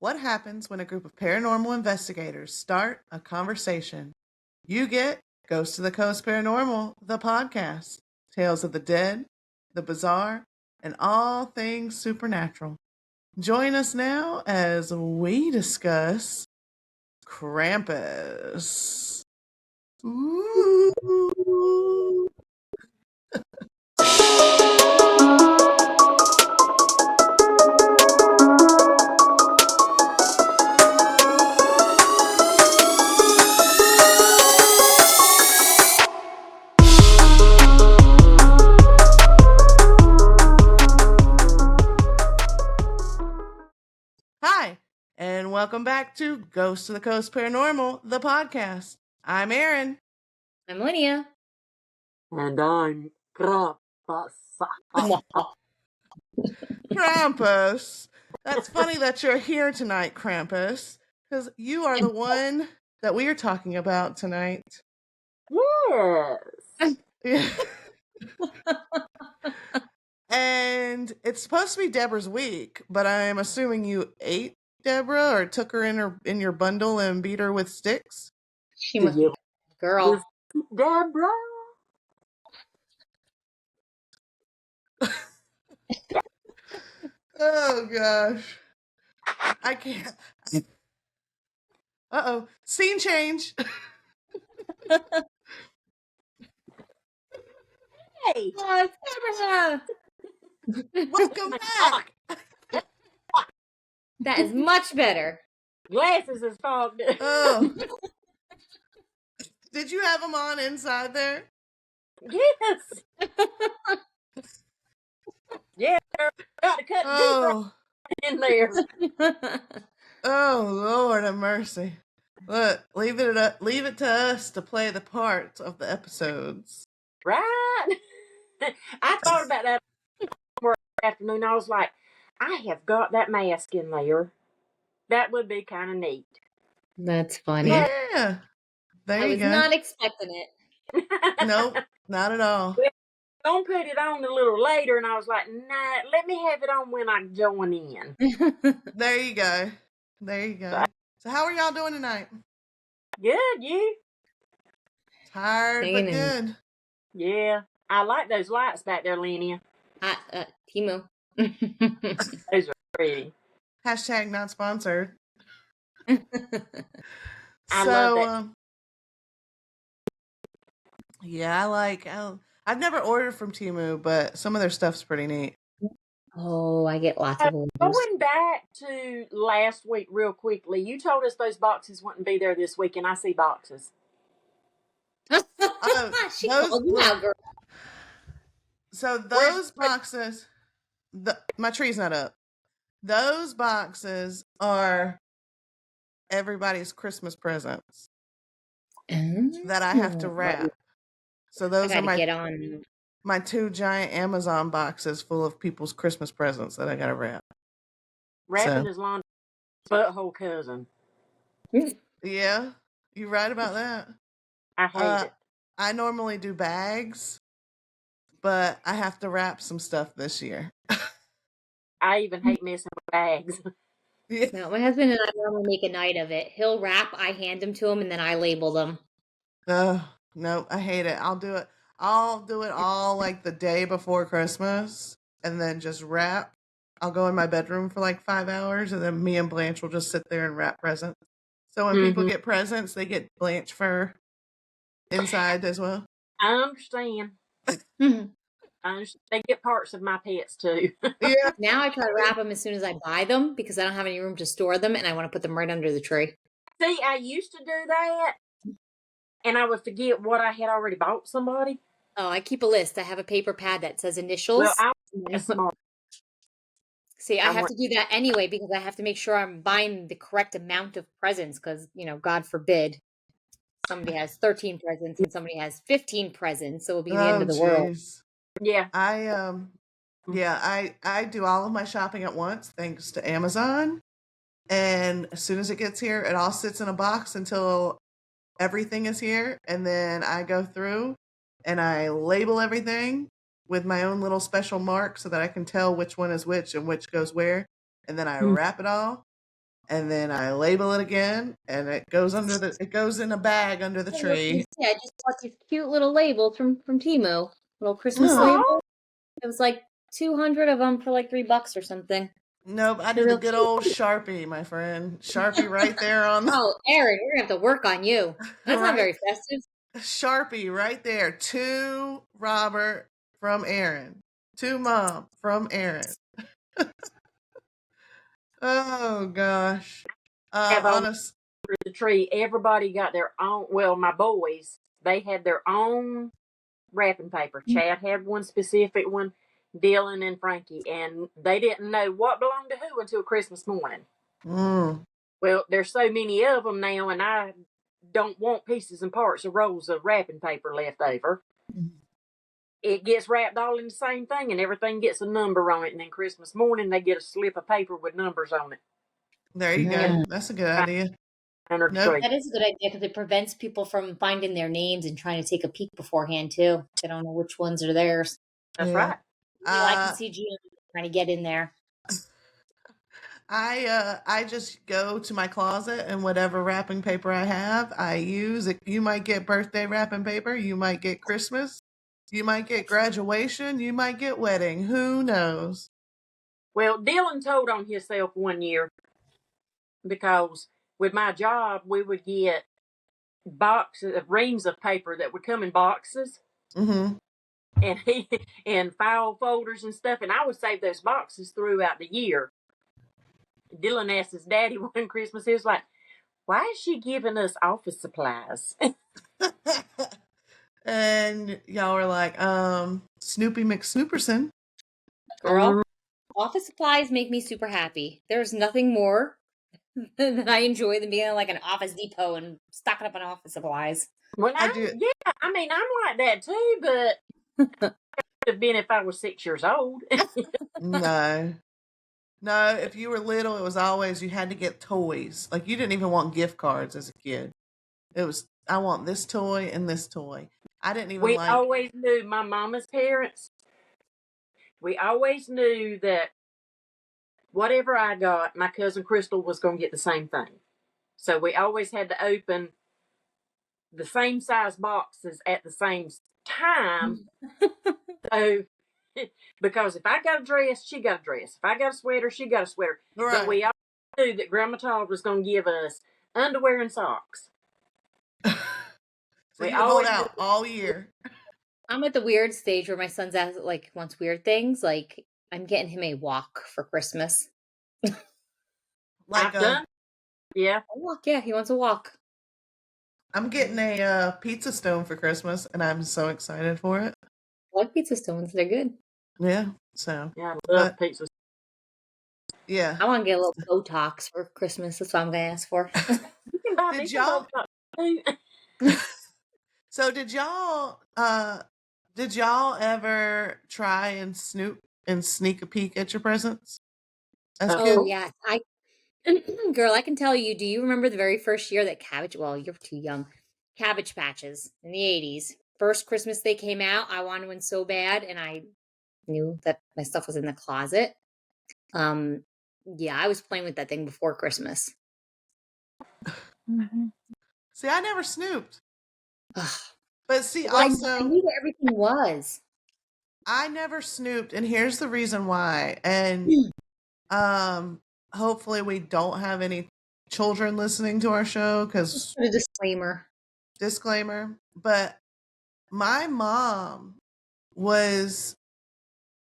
What happens when a group of paranormal investigators start a conversation? You get Ghost to the Coast Paranormal, the podcast. Tales of the dead, the bizarre, and all things supernatural. Join us now as we discuss Krampus. Ooh. Hi, and welcome back to Ghost to the Coast Paranormal, the podcast. I'm Erin. I'm Linnea. And I'm Krampus. Krampus. That's funny that you're here tonight, Krampus, because you are the one that we are talking about tonight. Yes. Yeah. And it's supposed to be Deborah's week, but I'm assuming you ate Deborah or took her in your bundle and beat her with sticks. She must be a girl. Deborah. Oh gosh. I can't. Uh-oh. Scene change. Hey. Oh, it's Deborah. Welcome back. That is much better. Glasses is fogged. Oh. Did you have them on inside there? Yes. Yeah. Got to cut Oh. deep in there. Oh, Lord have mercy. Look, leave it to us to play the parts of the episodes. Right. I thought about that afternoon. I was like, I have got that mask in there. That would be kind of neat. That's funny. Yeah. There I you was go. not expecting it. Nope, not at all. Don't put it on a little later, and I was like, nah, let me have it on when I join in. There you go. There you go. So how are y'all doing tonight? Good, you? Tired but good. Yeah. I like those lights back there, Linnea. Timo. Those are pretty. Hashtag not sponsored. I love that. Yeah, I've never ordered from Temu, but some of their stuff's pretty neat. Oh, I get lots of orders. Going back to last week real quickly, you told us those boxes wouldn't be there this week, and I see boxes. She called you out, girl. So those boxes, my tree's not up. Those boxes are everybody's Christmas presents that I have to wrap. So those are my 2 giant Amazon boxes full of people's Christmas presents that I gotta wrap. Wrapping is long butthole cousin. Yeah, you right about that. I hate it. I normally do bags, but I have to wrap some stuff this year. I even hate messing with bags. Yeah. No, my husband and I normally make a night of it. He'll wrap, I hand them to him, and then I label them. No, I hate it. I'll do it all like the day before Christmas and then just wrap. I'll go in my bedroom for like 5 hours and then me and Blanche will just sit there and wrap presents. So when people get presents, they get Blanche fur inside as well. I understand. They get parts of my pets too. Yeah. Now I try to wrap them as soon as I buy them because I don't have any room to store them and I want to put them right under the tree. See, I used to do that and I would forget what I had already bought somebody. Oh, I keep a list. I have a paper pad that says initials. Well, See, I have to do that anyway because I have to make sure I'm buying the correct amount of presents because, God forbid, somebody has 13 presents and somebody has 15 presents. So it'll be the end of the world. Yeah. I do all of my shopping at once thanks to Amazon. And as soon as it gets here, it all sits in a box until everything is here. And then I go through and I label everything with my own little special mark so that I can tell which one is which and which goes where. And then I wrap it all. and then I label it again, and it goes in a bag under the tree. I just bought these cute little labels from Temu, little Christmas Oh. labels. It was like 200 of them for like $3 or something. Nope, I do the good old Sharpie, my friend. Sharpie right there on the... Oh, Erin, we're gonna have to work on you. That's Right. not very festive. Sharpie right there. To Robert from Erin. To Mom from Erin. Oh gosh. On the tree, everybody got their own. Well, my boys, they had their own wrapping paper. Chad had one specific one, Dylan and Frankie, and they didn't know what belonged to who until Christmas morning. Well, there's so many of them now, and I don't want pieces and parts of rolls of wrapping paper left over. It gets wrapped all in the same thing, and everything gets a number on it. And then Christmas morning, they get a slip of paper with numbers on it. There you go. That's a good idea. Nope. That is a good idea because it prevents people from finding their names and trying to take a peek beforehand too. They don't know which ones are theirs. That's right. I can see Gina trying to get in there. I just go to my closet and whatever wrapping paper I have, I use it. You might get birthday wrapping paper. You might get Christmas. You might get graduation. You might get wedding. Who knows? Well, Dylan told on himself one year because with my job, we would get boxes of reams of paper that would come in boxes. Mm-hmm. And file folders and stuff. And I would save those boxes throughout the year. Dylan asked his daddy one Christmas, he was like, why is she giving us office supplies? And y'all were like, Snoopy McSnooperson. Girl, office supplies make me super happy. There's nothing more that I enjoy than being like an Office Depot and stocking up on office supplies. Well, I do. Yeah, I mean, I'm like that too, but it would have been if I was 6 years old. No, if you were little, it was always you had to get toys. Like you didn't even want gift cards as a kid. It was, I want this toy and this toy. I didn't even We always knew, my mama's parents, we always knew that whatever I got, my cousin Crystal was going to get the same thing. So we always had to open the same size boxes at the same time. So, because if I got a dress, she got a dress. If I got a sweater, she got a sweater. Right. But we all knew that Grandma Todd was going to give us underwear and socks. So you hold out all year. I'm at the weird stage where my son's wants weird things. Like I'm getting him a wok for Christmas. Like done? Yeah. A wok, yeah, he wants a wok. I'm getting a pizza stone for Christmas, and I'm so excited for it. I like pizza stones. They're good. Yeah, so. Yeah, I love pizza. Yeah. I want to get a little Botox for Christmas. That's what I'm going to ask for. Did y'all... So did y'all ever try and snoop and sneak a peek at your presents? Oh, yeah. Girl, I can tell you, do you remember the very first year that you're too young, Cabbage Patches in the 80s? First Christmas they came out, I wanted one so bad, and I knew that my stuff was in the closet. Yeah, I was playing with that thing before Christmas. See, I never snooped. But see, also I knew where everything was. I never snooped, and here's the reason why. And hopefully we don't have any children listening to our show because a disclaimer. But my mom was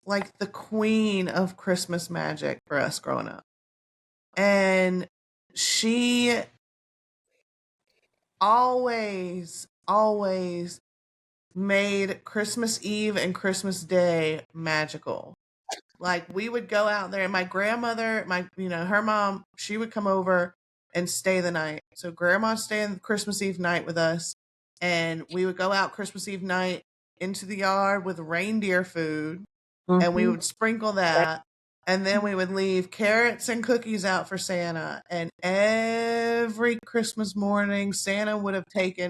like the queen of Christmas magic for us growing up, and she always made Christmas Eve and Christmas Day magical. Like we would go out there, and my grandmother, her mom, she would come over and stay the night. So grandma stayed on Christmas Eve night with us, and we would go out Christmas Eve night into the yard with reindeer food, and we would sprinkle that, and then we would leave carrots and cookies out for Santa. And every Christmas morning, Santa would have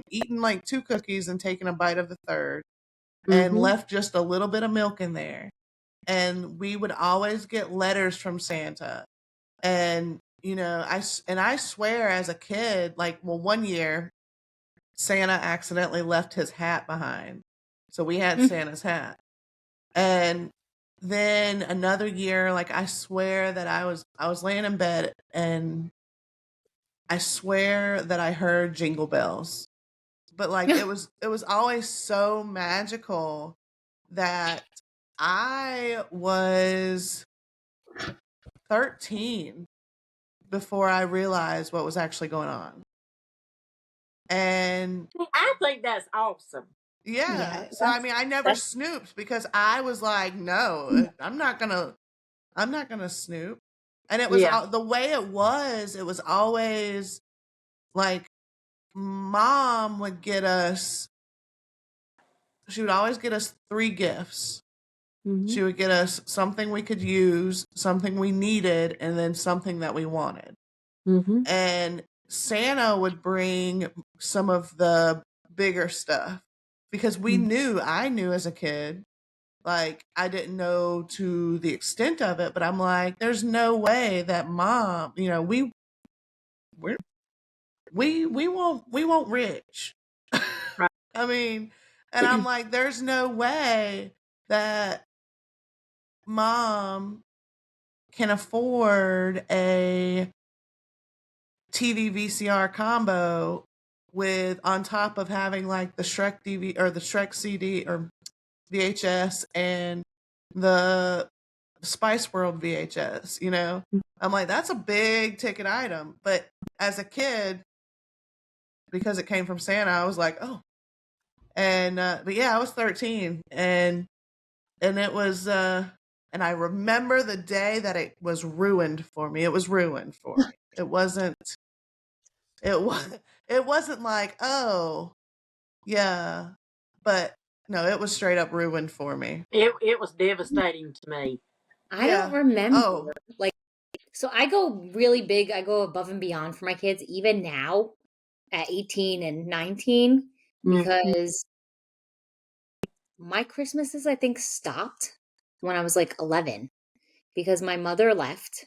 eaten like 2 cookies and taken a bite of the third, and left just a little bit of milk in there. And we would always get letters from Santa. And you know, I swear as a kid, like, well, one year Santa accidentally left his hat behind. So we had Santa's hat. And then another year, like, I swear that I was laying in bed and I swear that I heard jingle bells. But like it was always so magical that I was 13 before I realized what was actually going on. And I think that's awesome. yeah. So I mean, I never snooped because I was like, no, I'm not gonna snoop. And it was the way it was always like mom would get us, she would always get us 3 gifts. She would get us something we could use, something we needed, and then something that we wanted. And Santa would bring some of the bigger stuff because I knew as a kid, like I didn't know to the extent of it, but I'm like, there's no way that mom, you know, we won't rich. Right. I mean, and I'm like, there's no way that mom can afford a TV VCR combo with on top of having like the Shrek DVD or the Shrek CD or VHS and the Spice World VHS, you know? I'm like, that's a big ticket item. But as a kid, because it came from Santa, I was like, oh. And but yeah, I was 13 and it was and I remember the day that it was ruined for me. It was ruined for me. It wasn't like, oh, yeah. But no, it was straight up ruined for me. It was devastating to me. I don't remember. Like, so I go really big. I go above and beyond for my kids, even now at 18 and 19, because my Christmases, I think, stopped when I was like 11 because my mother left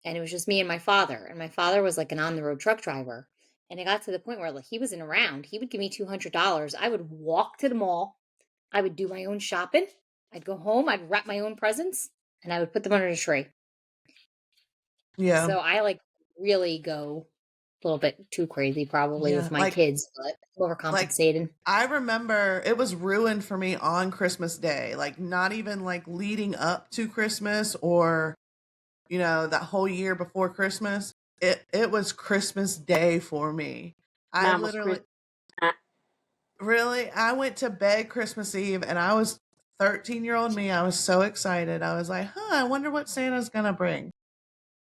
and it was just me and my father. And my father was like an on the road truck driver. And it got to the point where like he wasn't around. He would give me $200. I would walk to the mall. I would do my own shopping. I'd go home. I'd wrap my own presents and I would put them under the tree. Yeah. So I like really go a little bit too crazy probably with my kids, but overcompensating. Like, I remember it was ruined for me on Christmas Day, like not even like leading up to Christmas or, you know, that whole year before Christmas. It was Christmas Day for me. I literally really, I went to bed Christmas Eve and I was 13-year-old me. I was so excited. I was like, I wonder what Santa's gonna bring.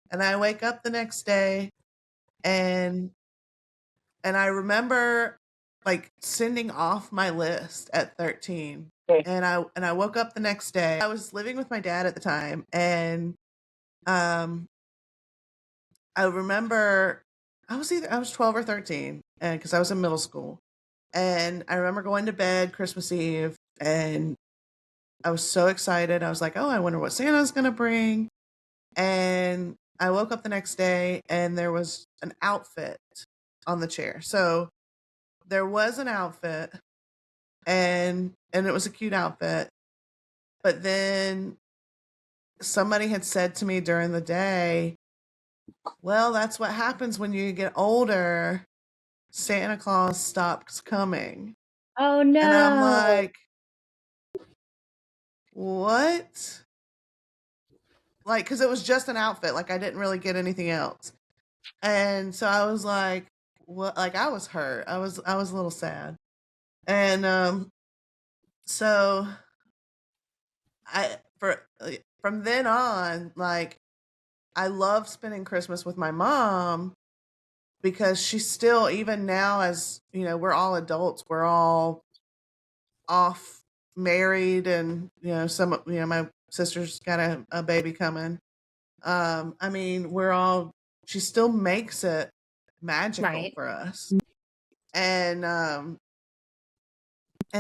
And I wake up the next day and I remember like sending off my list at 13. And I woke up the next day. I was living with my dad at the time and I remember I was 12 or 13 and cuz I was in middle school. And I remember going to bed Christmas Eve and I was so excited. I was like, "Oh, I wonder what Santa's going to bring." And I woke up the next day and there was an outfit on the chair. So there was an outfit and it was a cute outfit. But then somebody had said to me during the day, well, that's what happens when you get older. Santa Claus stops coming. Oh no. And I'm like, what? Like, because it was just an outfit. Like, I didn't really get anything else. And so I was like, what? Like, I was hurt. I was a little sad. And so from then on, like, I love spending Christmas with my mom because she's still, even now, as you know, we're all adults, we're all off married, and you know, my sister's got a baby coming. I mean, she still makes it magical for us. And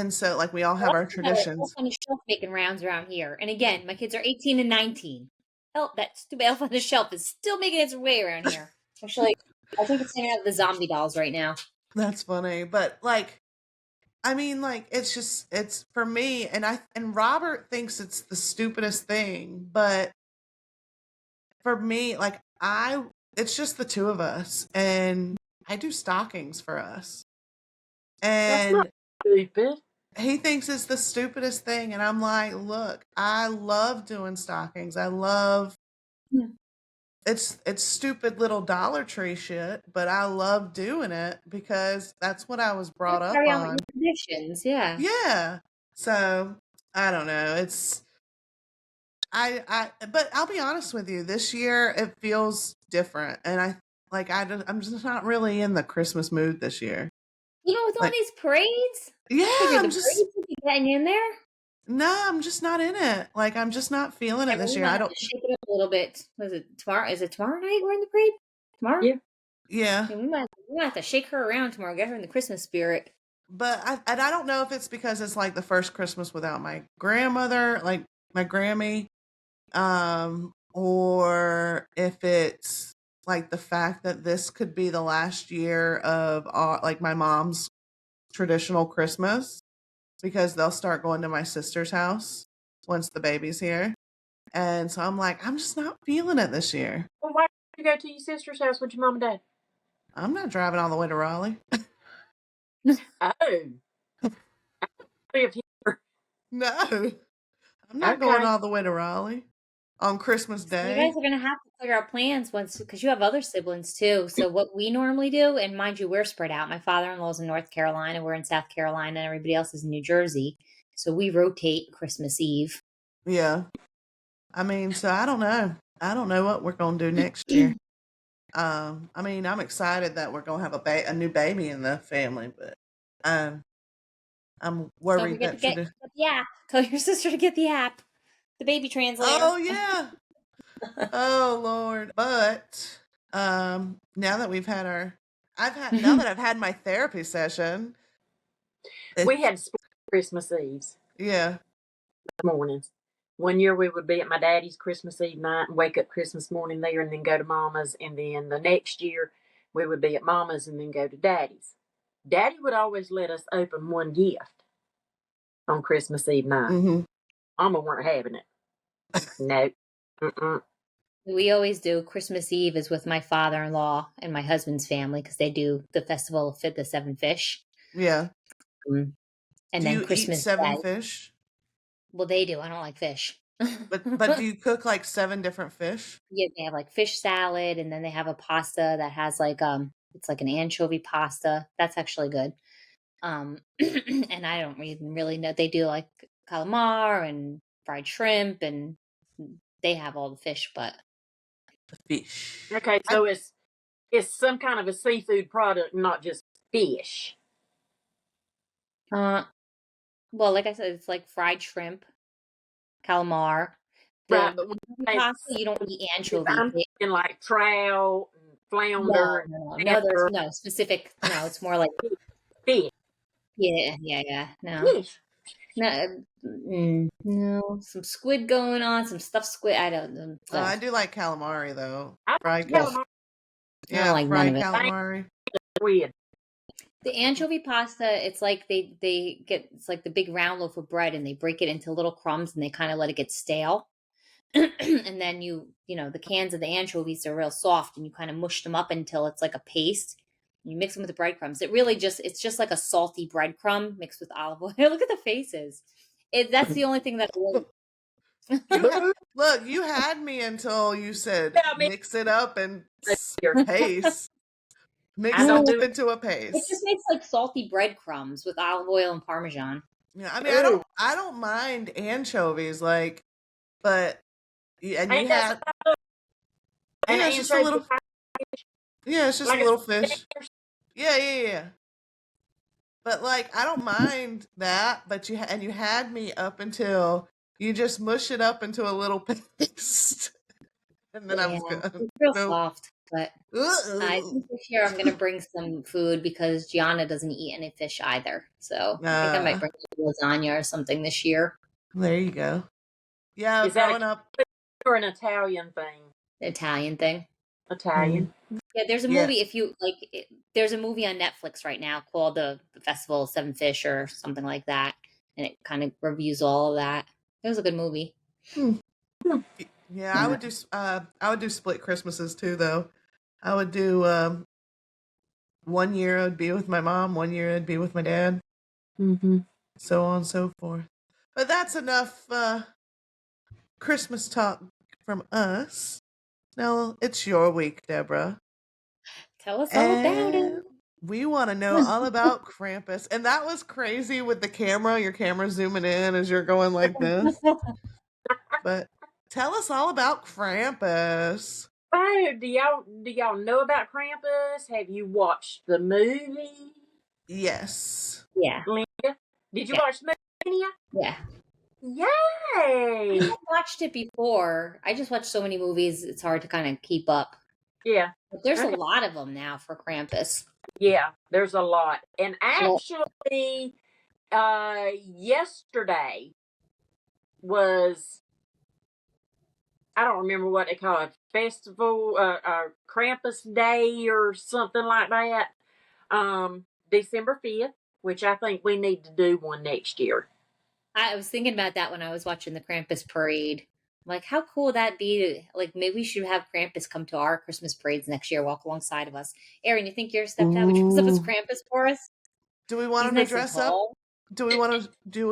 so like we all have our traditions. What kind of shelf making rounds around here? And again, my kids are 18 and 19. elf, that stupid elf on the shelf is still making its way around here. Actually, I think it's hanging out with the zombie dolls right now. That's funny, but like, I mean, like, it's for me, and Robert thinks it's the stupidest thing, but for me, like, it's just the two of us, and I do stockings for us, That's and not stupid. he thinks it's the stupidest thing, and I'm like, look, I love doing stockings. I love it's stupid little Dollar Tree shit, but I love doing it because that's what I was brought up Carry on with on. your traditions, yeah. Yeah. So I don't know. But I'll be honest with you. This year it feels different, and I'm just not really in the Christmas mood this year. You know, with all Like, these parades, yeah, I figured the parades would be getting in there. No, I'm just not in it. Like, I'm just not feeling it this We year. might I have don't. to shake it up a little bit. Was it tomorrow? Is it tomorrow night we're in the parade? Tomorrow? Yeah. Yeah. Yeah, we might have to shake her around tomorrow, get her in the Christmas spirit. But I don't know if it's because it's like the first Christmas without my grandmother, like my Grammy, or if it's like the fact that this could be the last year of like my mom's traditional Christmas, because they'll start going to my sister's house once the baby's here. And so I'm like, I'm just not feeling it this year. Well, why don't you go to your sister's house with your mom and dad? I'm not driving all the way to Raleigh. Oh. Live here. No, I'm not going all the way to Raleigh on Christmas You Day. guys are going to have to figure out plans once, because you have other siblings too. So what we normally do, and mind you, we're spread out. My father-in-law's in North Carolina, we're in South Carolina, and everybody else is in New Jersey. So we rotate Christmas Eve. Yeah. I mean, so I don't know. I don't know what we're going to do next year. I mean, I'm excited that we're going to have a new baby in the family, but I'm Don't worried forget that to get the app. Tell your sister to get the app. The baby translator. Oh yeah. Oh Lord. But now that we've had now that I've had my therapy session. We had split Christmas Eves. Yeah. Mornings. One year we would be at my daddy's Christmas Eve night and wake up Christmas morning there and then go to mama's. And then the next year we would be at mama's and then go to daddy's. Daddy would always let us open one gift on Christmas Eve night. Mm-hmm. Mama weren't having it. No. Mm-mm. We always do Christmas Eve is with my father-in-law and my husband's family because they do the festival of the seven fish. Yeah. And do then you Christmas eat seven Day. fish? Well, they do. I don't like fish. But do you cook like 7 different fish? Yeah, they have like fish salad, and then they have a pasta that has like it's like an anchovy pasta. That's actually good. And I don't even really know. They do like calamar and fried shrimp, and they have all the fish, but Fish. Okay, so it's some kind of a seafood product, not just fish. well, like I said, it's like fried shrimp, calamar. Right, but when Pasta, you don't eat anchovy. I'm thinking like trout and flounder. No, there's no specific. No, it's more like fish. Yeah. No, Fish. no, some squid going on, some stuffed squid. I don't know. I do like calamari though. I Fried calamari. Yeah, like fried none of it. calamari. Weird. The anchovy pasta, it's like they get, it's like the big round loaf of bread and they break it into little crumbs and they kind of let it get stale. And then you know, the cans of the anchovies are real soft and you kind of mush them up until it's like a paste. You mix them with the breadcrumbs. It's just like a salty breadcrumb mixed with olive oil. Look at the faces. That's the only thing that Look, you had me until you said mix it up and paste. Mix it up into a paste. It just makes like salty breadcrumbs with olive oil and Parmesan. Yeah, I mean, I don't mind anchovies, like, but and you had it's just a little. Yeah, it's just like a little fish. Yeah. But like, I don't mind that. But you had me up until you just mush it up into a little paste, and then I was good. It's real soft. But I think this year I'm going to bring some food because Gianna doesn't eat any fish either. So I think I might bring lasagna or something this year. There you go. Yeah, growing up. Or an Italian thing. Italian thing. Italian. Yeah, there's a Yeah. movie. If you like, there's a movie on Netflix right now called the Festival of Seven Fish or something like that, and it kind of reviews all of that. It was a good movie. Yeah, I would do split Christmases too, though. I would do 1 year I'd be with my mom, 1 year I'd be with my dad, so on and so forth. But that's enough Christmas talk from us. Now it's your week, Deborah. Tell us all about it. And we want to know all about Krampus. And that was crazy with the camera, your camera zooming in as you're going like this. But tell us all about Krampus. Oh, do y'all know about Krampus? Have you watched the movie? Yes. Yeah. Linda, did you watch the movie? Yeah. Yay! I watched it before. I just watched so many movies, it's hard to kind of keep up. Yeah. But there's a lot of them now for Krampus. Yeah, there's a lot. And actually, yesterday was, I don't remember what they call it, festival, Krampus Day or something like that. December 5th, which I think we need to do one next year. I was thinking about that when I was watching the Krampus parade. I'm like, how cool would that be? Like, maybe we should have Krampus come to our Christmas parades next year, walk alongside of us. Erin, you think your stepdad would dress up as Krampus for us? Do we want He's him nice to and dress up? tall. Do we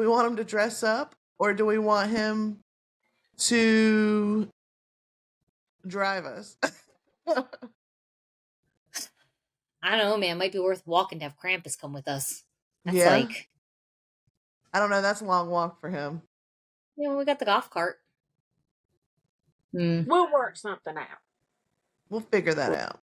want him to dress up, or do we want him to drive us? I don't know, man. It might be worth walking to have Krampus come with us. That's Yeah. like, I don't know. That's a long walk for him. we got the golf cart. We'll work something out. We'll figure that out.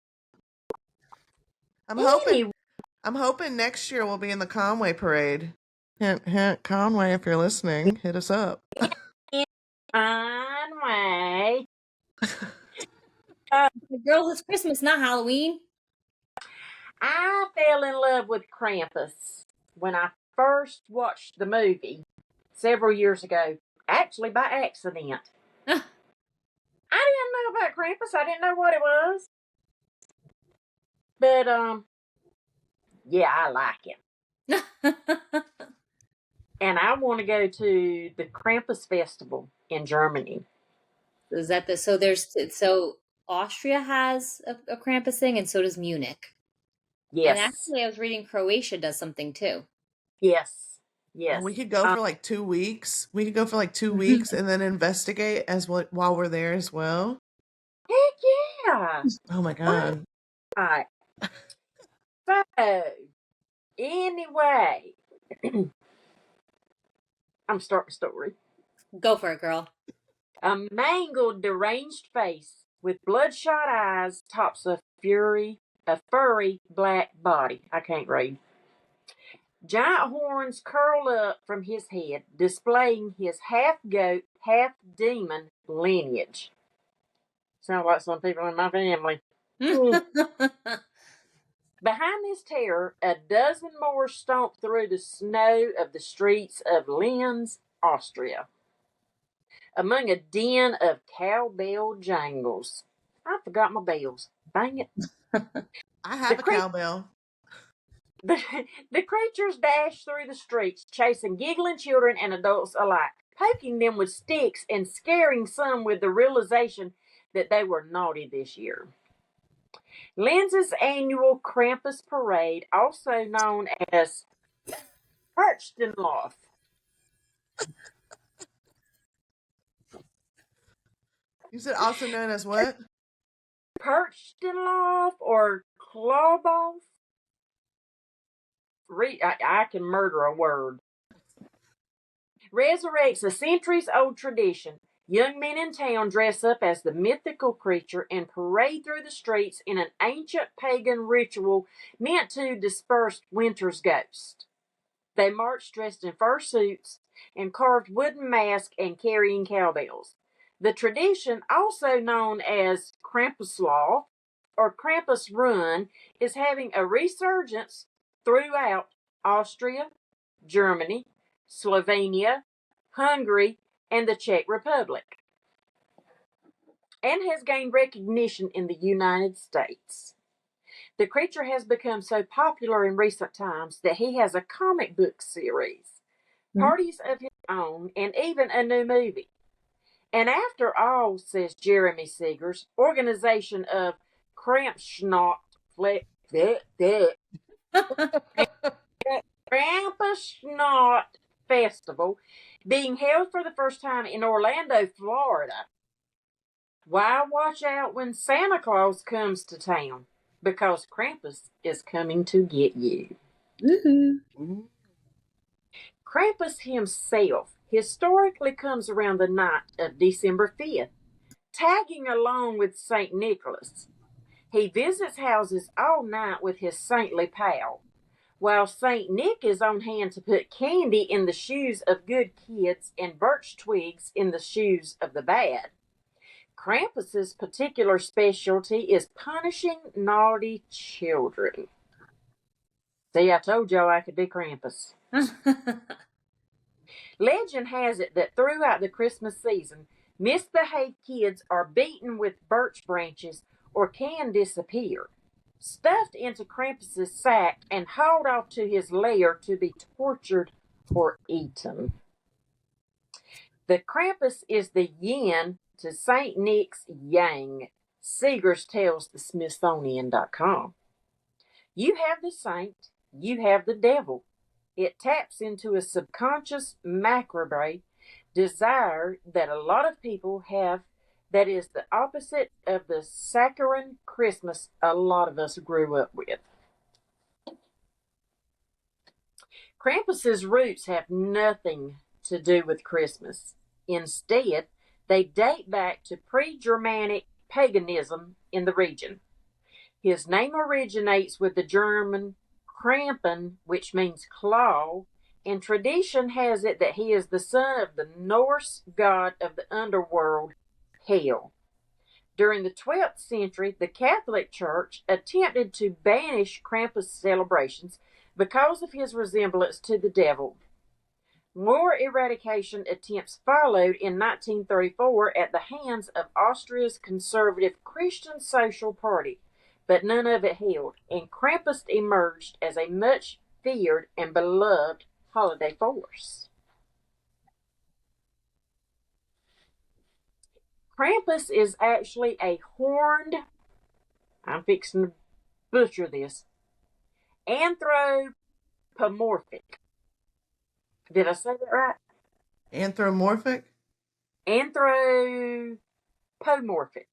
I'm hoping next year we'll be in the Conway parade. Hint, hint, Conway, if you're listening, hit us up. Conway. Girls, it's Christmas, not Halloween. I fell in love with Krampus when I first watched the movie several years ago, actually by accident. Huh. I didn't know about Krampus. I didn't know what it was. But, yeah, I like him. And I want to go to the Krampus Festival in Germany. Is that so Austria has a Krampus thing, and so does Munich. Yes. And actually, I was reading Croatia does something too. Yes. Yes. We could go for like 2 weeks. We could go for like 2 weeks and then investigate while we're there as well. Heck yeah. Oh my God. All right. So, anyway, I'm starting a story. Go for it, girl. A mangled, deranged face with bloodshot eyes tops a furry black body. I can't read. Giant horns curl up from his head, displaying his half-goat, half-demon lineage. Sounds like some people in my family. Behind this terror, a dozen more stomp through the snow of the streets of Linz, Austria, among a din of cowbell jangles. I forgot my bells. Dang it. I have a cowbell. The creatures dashed through the streets, chasing giggling children and adults alike, poking them with sticks and scaring some with the realization that they were naughty this year. Linz's annual Krampus parade, also known as Perchtenlauf. You said also known as what? Perchtenlauf or Klaubauf. I can murder a word. Resurrects a centuries-old tradition. Young men in town dress up as the mythical creature and parade through the streets in an ancient pagan ritual meant to disperse winter's ghost. They march dressed in fur suits and carved wooden masks and carrying cowbells. The tradition, also known as Krampuslauf or Krampus Run, is having a resurgence throughout Austria, Germany, Slovenia, Hungary, and the Czech Republic. and has gained recognition in the United States. The creature has become so popular in recent times that he has a comic book series, parties of his own, and even a new movie. And after all, says Jeremy Seegers, organization of Krampus Festival being held for the first time in Orlando, Florida. Why watch out when Santa Claus comes to town? Because Krampus is coming to get you. Mm-hmm. Krampus himself historically comes around the night of December 5th, tagging along with St. Nicholas. He visits houses all night with his saintly pal, while St. Nick is on hand to put candy in the shoes of good kids and birch twigs in the shoes of the bad. Krampus's particular specialty is punishing naughty children. See, I told y'all I could be Krampus. Legend has it that throughout the Christmas season, misbehaved kids are beaten with birch branches or can disappear, stuffed into Krampus's sack and hauled off to his lair to be tortured or eaten. The Krampus is the yin to St. Nick's yang, Seegers tells the Smithsonian.com. You have the saint, you have the devil. It taps into a subconscious macabre desire that a lot of people have that is the opposite of the saccharine Christmas a lot of us grew up with. Krampus's roots have nothing to do with Christmas. Instead, they date back to pre-Germanic paganism in the region. His name originates with the German Krampen, which means claw, and tradition has it that he is the son of the Norse god of the underworld, Hel. During the 12th century, the Catholic Church attempted to banish Krampus celebrations because of his resemblance to the devil. More eradication attempts followed in 1934 at the hands of Austria's conservative Christian Social Party, but none of it held, and Krampus emerged as a much feared and beloved holiday force. Krampus is actually a horned, I'm fixing to butcher this, anthropomorphic. Did I say that right? Anthropomorphic? Anthropomorphic.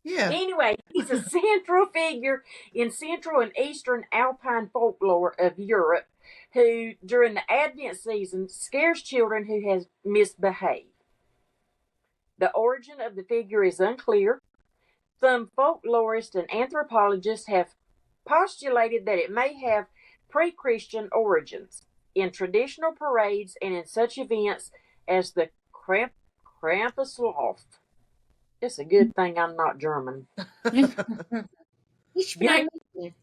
Yeah. Anyway, he's a central figure in Central and Eastern Alpine folklore of Europe who, during the Advent season, scares children who have misbehaved. The origin of the figure is unclear. Some folklorists and anthropologists have postulated that it may have pre-Christian origins in traditional parades and in such events as the Krampuslauf. It's a good thing I'm not German. Ich bin ein Mädchen.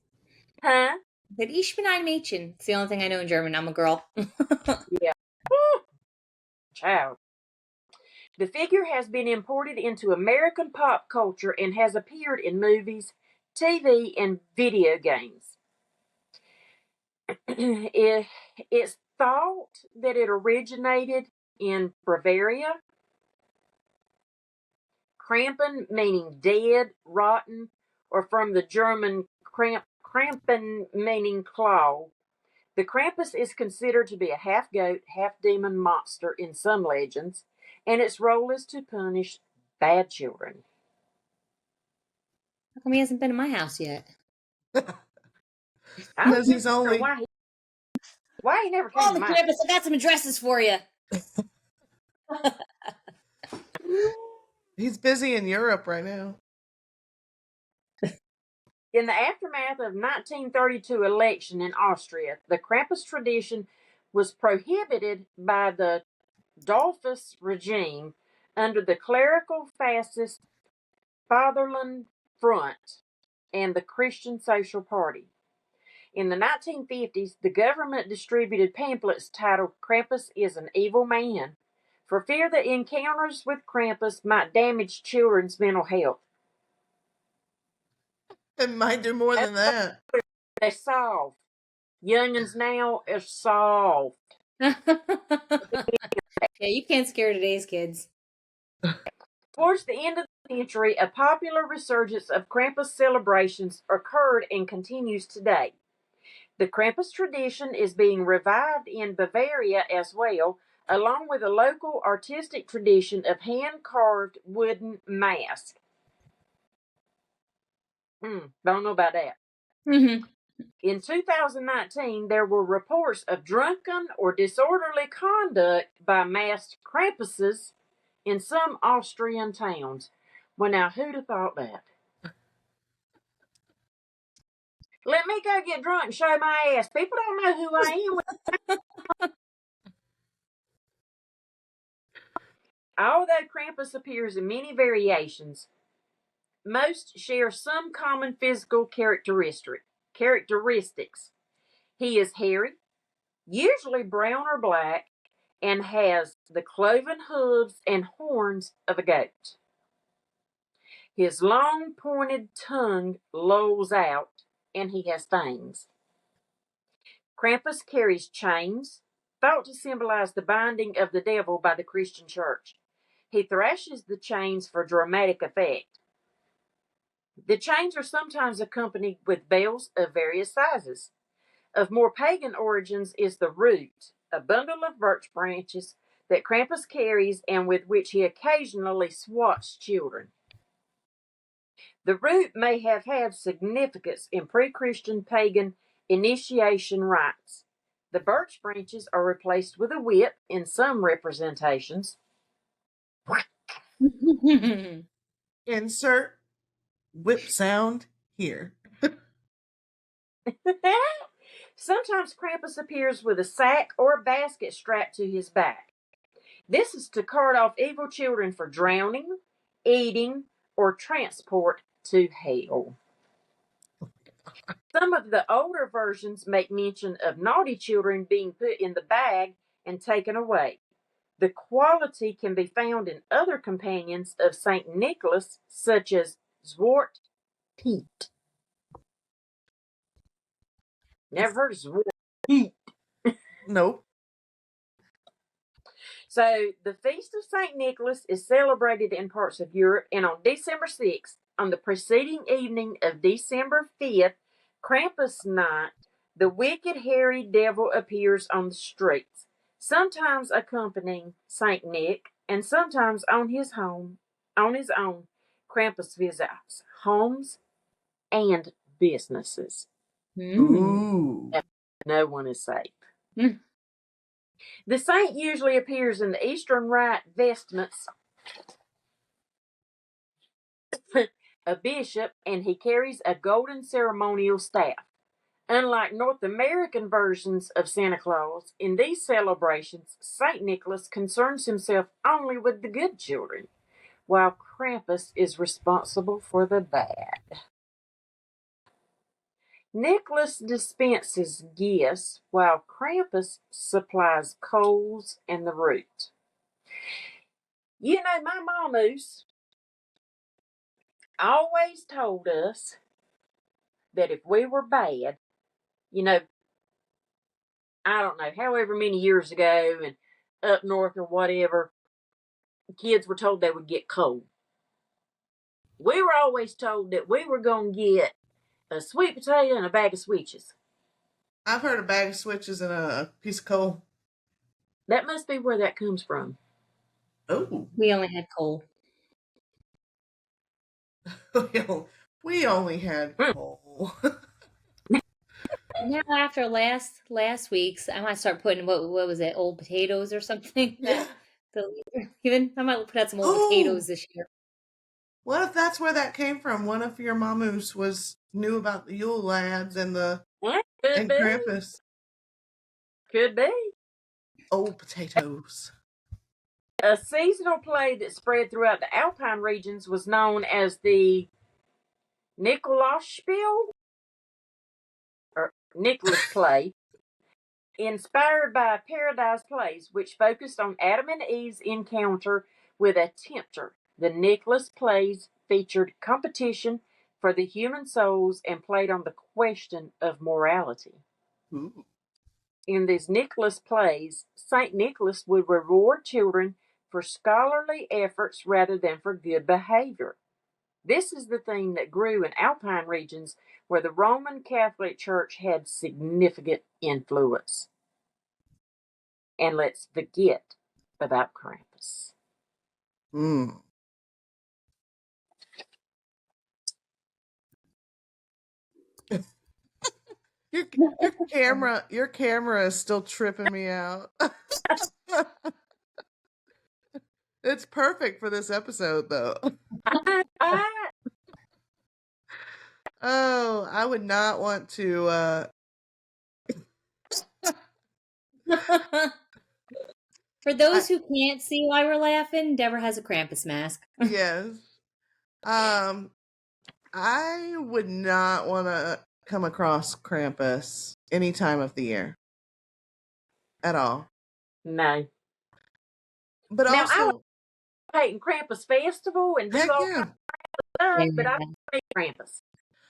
Huh? But ich bin ein Mädchen. It's the only thing I know in German. I'm a girl. Yeah. Woo! Child. The figure has been imported into American pop culture and has appeared in movies, TV, and video games. It's thought that it originated in Bavaria. Krampen meaning dead, rotten, or from the German Krampen meaning claw. The Krampus is considered to be a half goat, half demon monster in some legends, and its role is to punish bad children. How come he hasn't been in my house yet? Because he's only. Why he never came to the my Krampus, I got some addresses for you. He's busy in Europe right now. In the aftermath of 1932 election in Austria, the Krampus tradition was prohibited by the Dollfuss regime under the clerical fascist Fatherland Front and the Christian Social Party. In the 1950s, the government distributed pamphlets titled Krampus is an Evil Man for fear that encounters with Krampus might damage children's mental health. It might do more than that. They're soft. Youngins now are soft. Yeah, you can't scare today's kids. Towards the end of the century, a popular resurgence of Krampus celebrations occurred and continues today. The Krampus tradition is being revived in Bavaria as well, along with a local artistic tradition of hand-carved wooden masks. Don't know about that. Mm-hmm. In 2019, there were reports of drunken or disorderly conduct by masked Krampuses in some Austrian towns. Well, now, who'd have thought that? Let me go get drunk and show my ass. People don't know who I am. Although Krampus appears in many variations, most share some common physical characteristics. He is hairy, usually brown or black, and has the cloven hooves and horns of a goat. His long pointed tongue lolls out, and he has fangs. Krampus carries chains, thought to symbolize the binding of the devil by the Christian church. He thrashes the chains for dramatic effect. The chains are sometimes accompanied with bells of various sizes. Of more pagan origins is the root, a bundle of birch branches that Krampus carries and with which he occasionally swats children. The root may have had significance in pre-Christian pagan initiation rites. The birch branches are replaced with a whip in some representations. Insert whip sound here. Sometimes Krampus appears with a sack or a basket strapped to his back. This is to cart off evil children for drowning, eating, or transport to hell. Some of the older versions make mention of naughty children being put in the bag and taken away. The quality can be found in other companions of St. Nicholas, such as Zwart Piet. Never heard of Zwart Piet. Nope. So, the Feast of St. Nicholas is celebrated in parts of Europe, and on December 6th, on the preceding evening of December 5th, Krampus night, the wicked hairy devil appears on the streets, sometimes accompanying St. Nick, and sometimes on his own. Krampus visits homes and businesses. Ooh. No one is safe. The saint usually appears in the Eastern Rite vestments, a bishop, and he carries a golden ceremonial staff. Unlike North American versions of Santa Claus, in these celebrations, St. Nicholas concerns himself only with the good children, while Krampus is responsible for the bad. Nicholas dispenses gifts, while Krampus supplies coals and the root. You know, my mamoose always told us that if we were bad, you know, I don't know, however many years ago and up north or whatever, kids were told they would get cold. We were always told that we were going to get a sweet potato and a bag of switches. I've heard a bag of switches and a piece of coal. That must be where that comes from. Oh. We only had coal. We only had coal. Now after last week's, I might start putting what was it, old potatoes or something. Yeah. Even I might put out some old potatoes this year. What if that's where that came from? What if your mamoose knew about the Yule lads and Krampus? Could be. Old potatoes. A seasonal play that spread throughout the Alpine regions was known as the Nikolausspiel, or Nicholas play. Inspired by Paradise Place, which focused on Adam and Eve's encounter with a tempter, the Nicholas plays featured competition for the human souls and played on the question of morality. Ooh. In these Nicholas plays, St. Nicholas would reward children for scholarly efforts rather than for good behavior. This is the theme that grew in Alpine regions where the Roman Catholic Church had significant influence. And let's forget about Krampus. Mm. Your camera is still tripping me out. It's perfect for this episode, though. Oh, I would not want to. For those who can't see why we're laughing, Deborah has a Krampus mask. Yes. I would not want to come across Krampus any time of the year at all. No. But now, also, I would participate in Krampus Festival and do heck all yeah. kinds of stuff, but I don't make Krampus.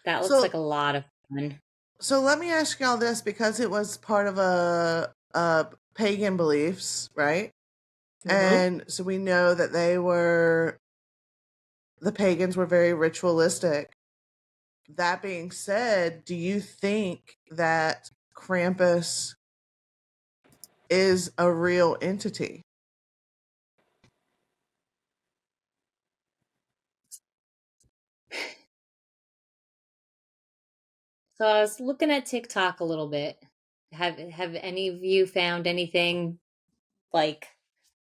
That looks like a lot of fun. So let me ask y'all this, because it was part of a pagan beliefs, right? Mm-hmm. And so we know that the pagans were very ritualistic. That being said, do you think that Krampus is a real entity? So I was looking at TikTok a little bit. Have any of you found anything like,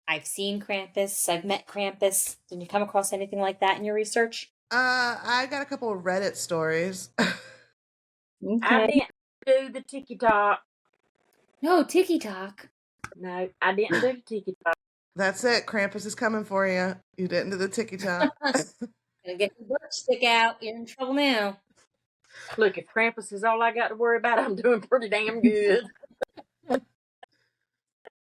I've seen Krampus, I've met Krampus? Did you come across anything like that in your research? I got a couple of Reddit stories. Okay. I didn't do the TikTok. No, TikTok. No, I didn't do the TikTok. That's it. Krampus is coming for you. You didn't do the TikTok. Gonna get the birch stick out. You're in trouble now. Look, if Krampus is all I got to worry about, I'm doing pretty damn good.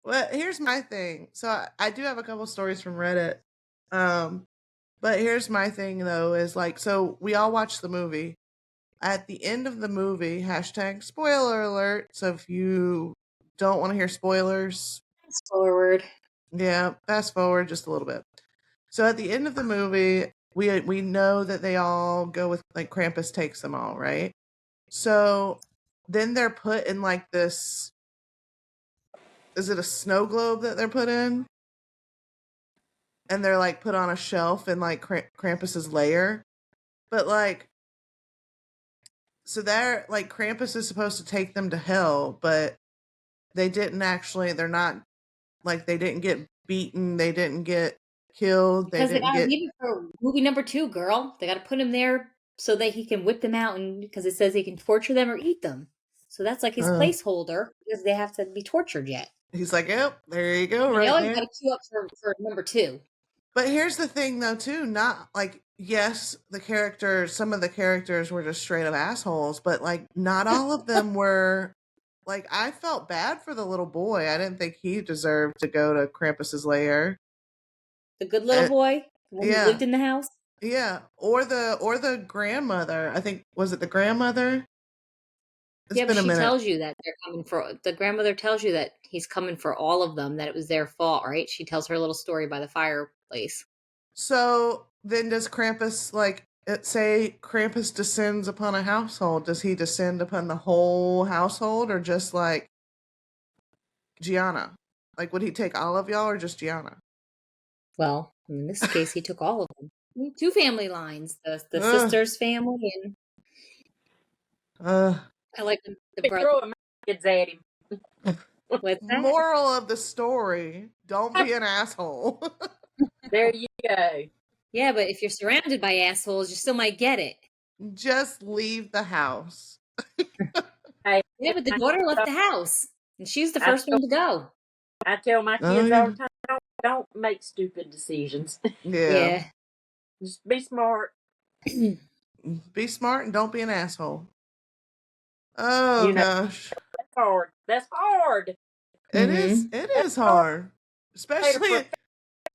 Well, here's my thing. So I do have a couple stories from Reddit. But here's my thing, though, is like, so we all watched the movie. At the end of the movie, # spoiler alert. So if you don't want to hear spoilers, fast forward. Yeah, fast forward just a little bit. So at the end of the movie, we know that they all go with, like, Krampus takes them all, right? So then they're put in like this, is it a snow globe that they're put in? And they're like put on a shelf in like Krampus's lair. But like, so they're like, Krampus is supposed to take them to hell, but they didn't actually, they're not, like, they didn't get beaten, they didn't get killed. Because they gotta leave it for movie number 2, girl. They gotta put him there so that he can whip them out, and because it says he can torture them or eat them. So that's like his placeholder, because they have to be tortured yet. He's like, yep, there you go, right there. there. You gotta queue up for number 2. But here's the thing, though, too. Not like, yes, some of the characters were just straight up assholes, but like, not all of them were. Like, I felt bad for the little boy. I didn't think he deserved to go to Krampus's lair. The good little boy, the one who lived in the house. Yeah, or the grandmother. I think, was it the grandmother? It's been a minute. She tells you that they're coming for, the grandmother tells you that he's coming for all of them, that it was their fault, right? She tells her little story by the fireplace. So then does Krampus, like, say Krampus descends upon a household, does he descend upon the whole household, or just like Gianna? Like, would he take all of y'all or just Gianna? Well, in this case, he took all of them. 2 family lines, the sister's family and I like the brother. Throw kids at him. What's that? Moral of the story: don't be an asshole. There you go. Yeah, but if you're surrounded by assholes, you still might get it. Just leave the house. Yeah, but the daughter left the house, and she's the first one to go. I tell my kids all the time, don't make stupid decisions. Yeah. Just be smart. Be smart and don't be an asshole. Oh, gosh. That's hard. That's hard. It is hard. Especially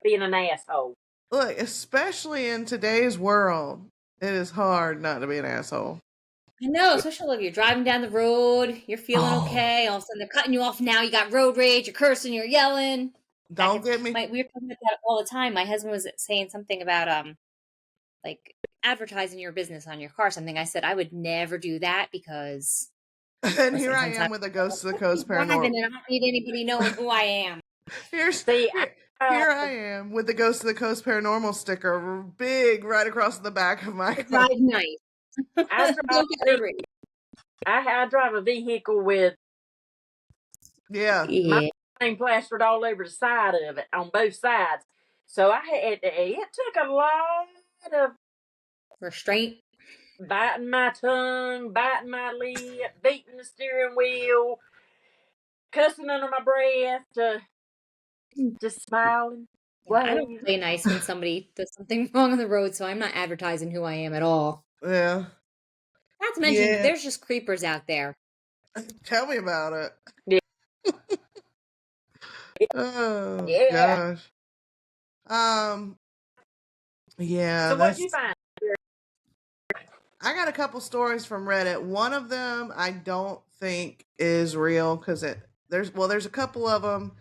being an asshole. Look, especially in today's world, it is hard not to be an asshole. I know, especially if you're driving down the road, you're feeling okay, all of a sudden they're cutting you off now, you got road rage, you're cursing, you're yelling. Don't get me. We were talking about that all the time. My husband was saying something about like advertising your business on your car, something. I said I would never do that because and here I am with the Ghost of the Coast Paranormal. And I don't need anybody knowing who I am. Here I am with the Ghost of the Coast Paranormal sticker, big right across the back of my car. Nice. I drive a vehicle with my name plastered all over the side of it on both sides. So it took a lot of restraint, biting my tongue, biting my lip, beating the steering wheel, cussing under my breath, to just smiling. I don't play nice when somebody does something wrong on the road, so I'm not advertising who I am at all. Yeah. Not to mention, there's just creepers out there. Tell me about it. Yeah. Oh, gosh. Yeah. So what'd you find? I got a couple stories from Reddit. One of them I don't think is real because there's a couple of them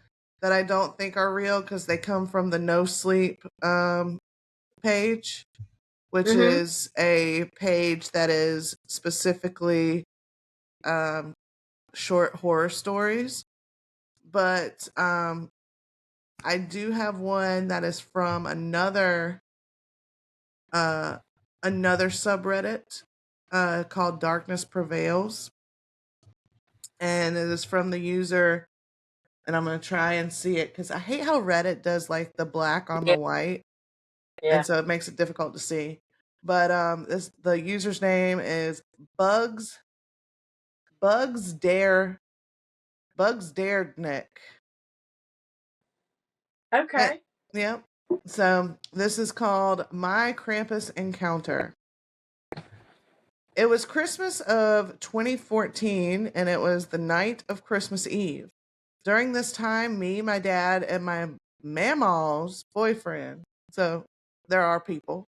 that I don't think are real because they come from the No Sleep page, which is a page that is specifically short horror stories. But I do have one that is from another subreddit called Darkness Prevails. And it is from the user, and I'm going to try and see it because I hate how Reddit does like the black on the white. Yeah. And so it makes it difficult to see. But the user's name is Bugs Dare Nick. Okay. Yeah. So this is called My Krampus Encounter. It was Christmas of 2014, and it was the night of Christmas Eve. During this time, me, my dad, and my mama's boyfriend. So there are people.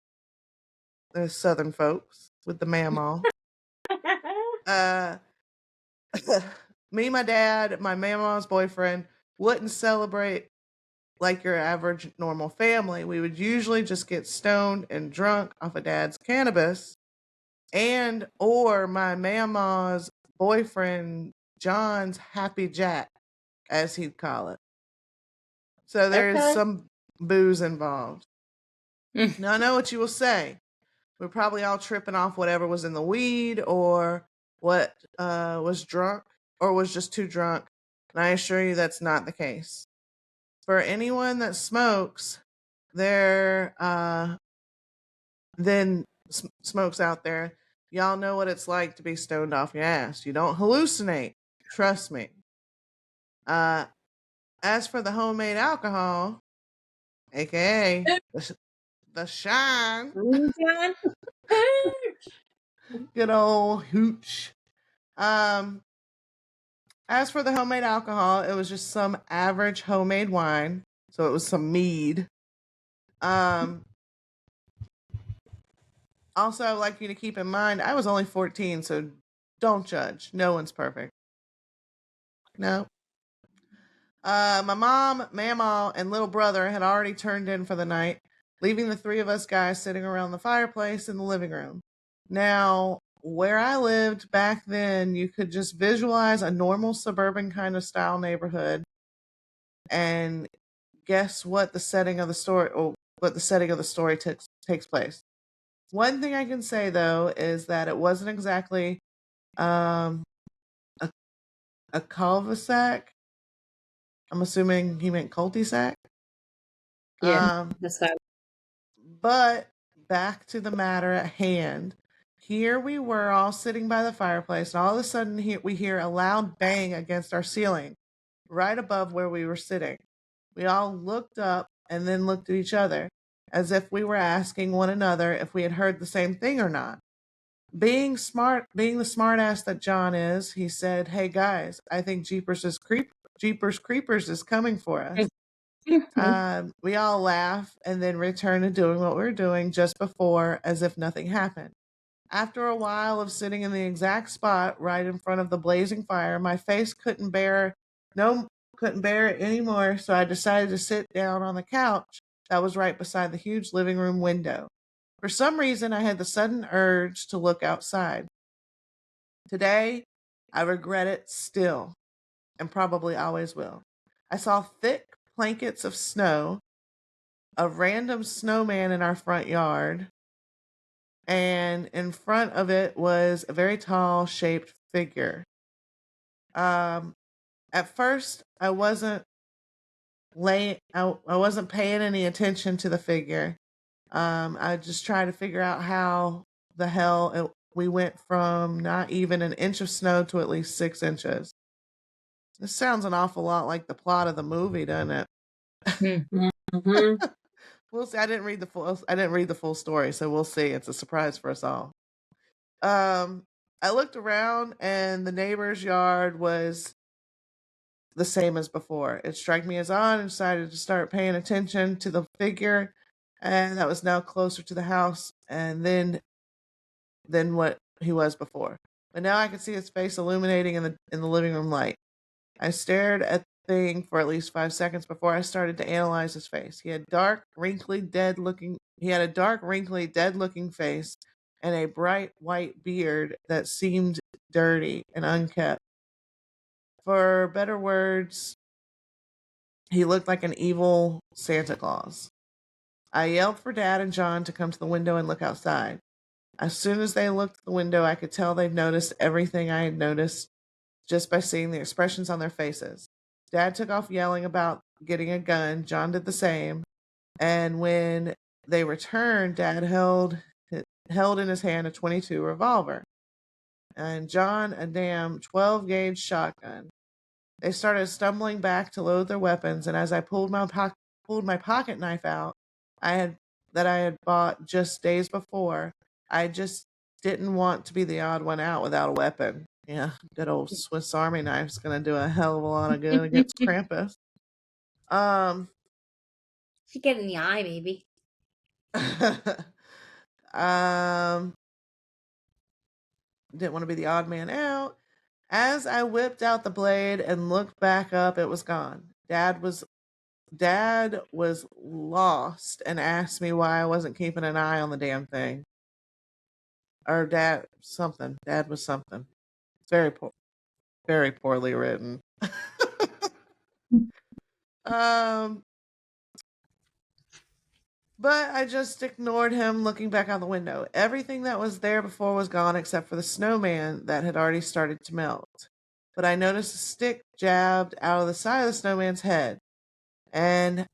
There's Southern folks with the mamaw. Me, my dad, my mama's boyfriend wouldn't celebrate like your average normal family. We would usually just get stoned and drunk off of dad's cannabis and or my mama's boyfriend John's Happy Jack, as he'd call it. So there's some booze involved. Now I know what you will say. We're probably all tripping off whatever was in the weed or what was drunk or was just too drunk. And I assure you that's not the case. For anyone that smokes, smokes out there, y'all know what it's like to be stoned off your ass. You don't hallucinate. Trust me. As for the homemade alcohol, aka the shine, good old hooch. As for the homemade alcohol, it was just some average homemade wine. So it was some mead. Also, I'd like you to keep in mind, I was only 14, so don't judge. No one's perfect. No. My mom, mama, and little brother had already turned in for the night, leaving the three of us guys sitting around the fireplace in the living room. Now, where I lived back then, you could just visualize a normal suburban kind of style neighborhood and guess what the setting of the story takes place. One thing I can say though is that it wasn't exactly a cul-de-sac. I'm assuming he meant cul-de-sac. Yeah, that's that. But back to the matter at hand. Here we were all sitting by the fireplace, and all of a sudden we hear a loud bang against our ceiling, right above where we were sitting. We all looked up and then looked at each other, as if we were asking one another if we had heard the same thing or not. being the smart ass that John is, he said, "Hey guys, I think Jeepers Creepers is coming for us." We all laugh and then return to doing what we were doing just before, as if nothing happened. After a while of sitting in the exact spot right in front of the blazing fire, my face couldn't bear it anymore, so I decided to sit down on the couch that was right beside the huge living room window. For some reason, I had the sudden urge to look outside. Today, I regret it still, and probably always will. I saw thick blankets of snow, a random snowman in our front yard, and in front of it was a very tall shaped figure. At first, I wasn't I wasn't paying any attention to the figure. I just tried to figure out how the hell we went from not even an inch of snow to at least 6 inches. This sounds an awful lot like the plot of the movie, doesn't it? Mm-hmm. We'll see. I didn't read the full story, so we'll see. It's a surprise for us all. I looked around, and the neighbor's yard was the same as before. It struck me as odd and decided to start paying attention to the figure, and that was now closer to the house and then than what he was before. But now I could see his face illuminating in the living room light. I stared at the thing for at least 5 seconds before I started to analyze his face. He had a dark, wrinkly, dead looking face and a bright white beard that seemed dirty and unkempt. For better words, he looked like an evil Santa Claus. I yelled for Dad and John to come to the window and look outside. As soon as they looked at the window, I could tell they'd noticed everything I had noticed just by seeing the expressions on their faces. Dad took off yelling about getting a gun. John did the same. And when they returned, Dad held in his hand a .22 revolver, and John a damn 12-gauge shotgun. They started stumbling back to load their weapons, and as I pulled my pocket knife out, I had bought just days before, I just didn't want to be the odd one out without a weapon. Yeah, good old Swiss Army knife's gonna do a hell of a lot of good against Krampus. She get in the eye, maybe. Didn't want to be the odd man out. As I whipped out the blade and looked back up, it was gone. Dad was lost and asked me why I wasn't keeping an eye on the damn thing. Or Dad was something. It's very poorly written. But I just ignored him, looking back out the window. Everything that was there before was gone except for the snowman that had already started to melt. But I noticed a stick jabbed out of the side of the snowman's head, and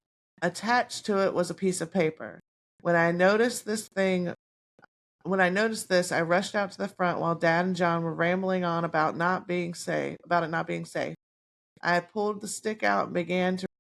attached to it was a piece of paper. When I noticed this, I rushed out to the front while Dad and John were rambling on about it not being safe. I pulled the stick out and began to